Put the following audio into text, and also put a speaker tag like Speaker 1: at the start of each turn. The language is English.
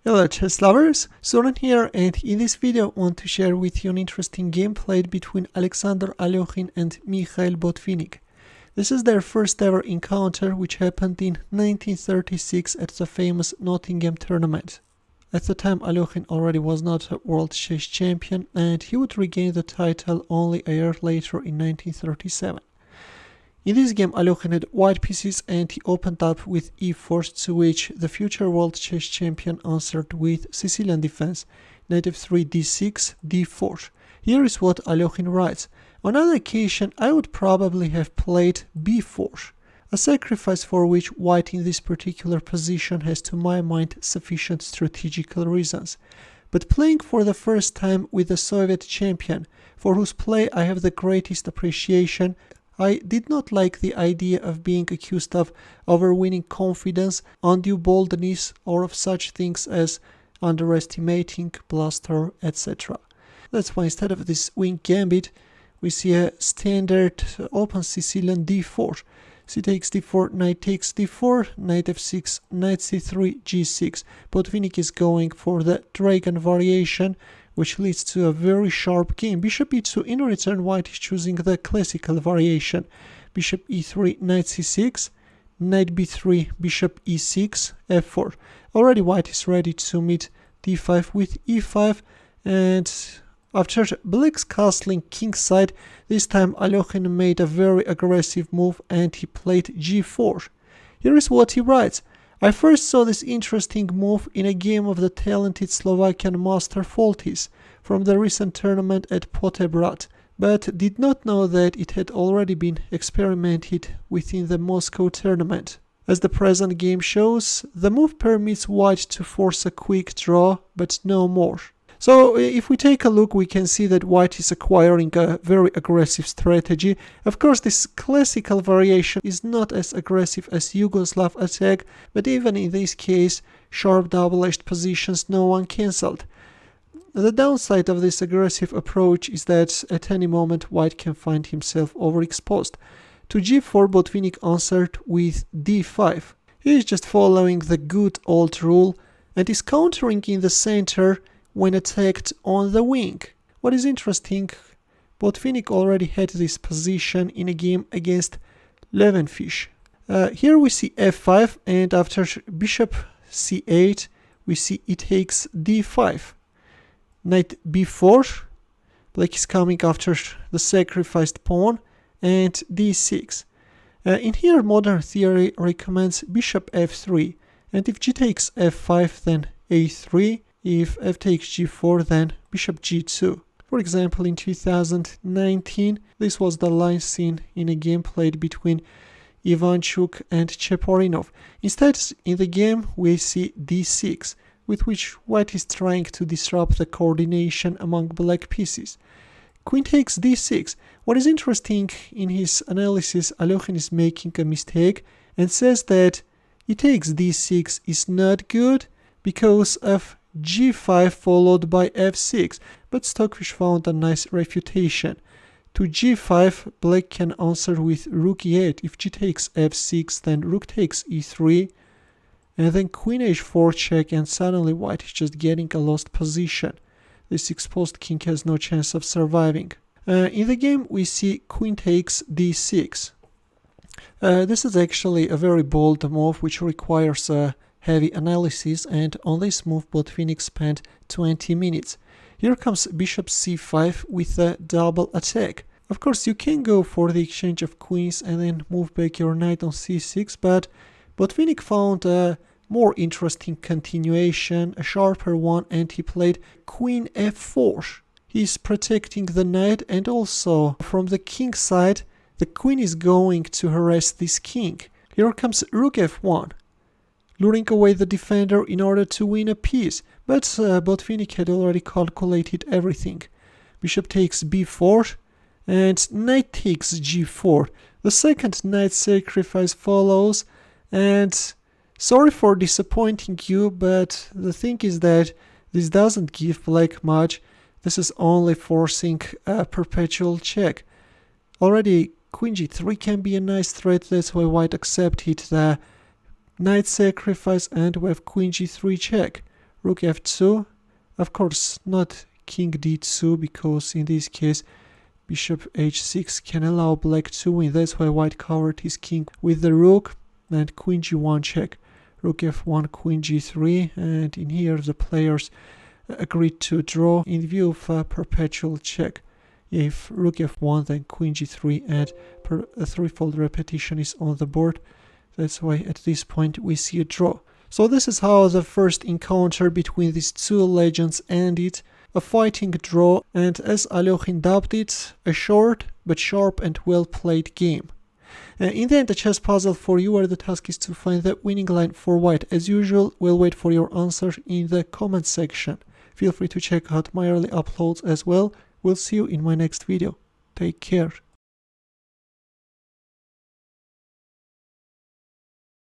Speaker 1: Hello chess lovers, Soren here, and in this video I want to share with you an interesting game played between Alexander Alekhine and Mikhail Botvinnik. This is their first ever encounter, which happened in 1936 at the famous Nottingham tournament. At the time Alekhine already was not a world chess champion, and he would regain the title only a year later in 1937. In this game Alekhine had white pieces and he opened up with e4, to which the future world chess champion answered with Sicilian defense, Nxd4 D6, D4. Here is what Alekhine writes: on other occasion I would probably have played B4, a sacrifice for which white in this particular position has to my mind sufficient strategical reasons. But playing for the first time with the Soviet champion, for whose play I have the greatest appreciation, I did not like the idea of being accused of overweening confidence, undue boldness, or of such things as underestimating, bluster, etc. That's why instead of this wing gambit, we see a standard open Sicilian d4. C takes d4, knight takes d4, knight f6, knight c3, g6. Botvinnik is going for the dragon variation, which leads to a very sharp game. Bishop e2. In return, white is choosing the classical variation. Bishop e3, knight c6, knight b3, bishop e6, f4. Already white is ready to meet d5 with e5, and after black's castling kingside, this time Alekhine made a very aggressive move and he played g4. Here is what he writes: I first saw this interesting move in a game of the talented Slovakian master Foltis from the recent tournament at Potebrad, but did not know that it had already been experimented within the Moscow tournament. As the present game shows, the move permits white to force a quick draw, but no more. So if we take a look, we can see that white is acquiring a very aggressive strategy. Of course, this classical variation is not as aggressive as Yugoslav attack, but even in this case, sharp double-edged positions no one cancelled. The downside of this aggressive approach is that at any moment white can find himself overexposed. To g4, Botvinnik answered with d5. He is just following the good old rule and is countering in the center when attacked on the wing. What is interesting, Botvinnik already had this position in a game against Levenfish. Here we see f5, and after bishop c8 we see it takes d5. Knight b4, black is coming after the sacrificed pawn, and d6. In here modern theory recommends bishop f3, and if g takes f5 then a3, if f takes g4 then bishop g2. For example, in 2019 this was the line seen in a game played between Ivanchuk and Cheporinov. Instead, in the game we see d6, with which white is trying to disrupt the coordination among black pieces. Queen takes d6. What is interesting in his analysis, Alekhine is making a mistake and says that e takes d6 is not good because of g5 followed by f6, but Stockfish found a nice refutation. To g5, black can answer with rook e8. If g takes f6, then rook takes e3, and then queen h4 check, and suddenly white is just getting a lost position. This exposed king has no chance of surviving. In the game we see queen takes d6. This is actually a very bold move which requires a heavy analysis, and on this move Botvinnik spent 20 minutes. Here comes bishop c5 with a double attack. Of course you can go for the exchange of queens and then move back your knight on c6, but Botvinnik found a more interesting continuation, a sharper one, and he played queen f4. He's protecting the knight, and also from the king side the queen is going to harass this king. Here comes rook f1. Luring away the defender in order to win a piece, but Botvinnik had already calculated everything. Bishop takes b4 and knight takes g4. The second knight sacrifice follows, and sorry for disappointing you, but the thing is that this doesn't give black much. This is only forcing a perpetual check. Already queen g3 can be a nice threat, that's why white accepted the knight sacrifice, and we have queen g3 check. rook f2. Of course, not king d2, because in this case bishop h6 can allow black to win. That's why white covered his king with the rook, and queen g1 check. Rook f1, queen g3, and in here the players agreed to draw in view of a perpetual check. If rook f1, then queen g3, and a threefold repetition is on the board. That's why at this point we see a draw. So this is how the first encounter between these two legends ended. A fighting draw, and as Alekhine dubbed it, a short but sharp and well played game. In the end, a chess puzzle for you, where the task is to find the winning line for white. As usual, we'll wait for your answer in the comment section. Feel free to check out my early uploads as well. We'll see you in my next video. Take care.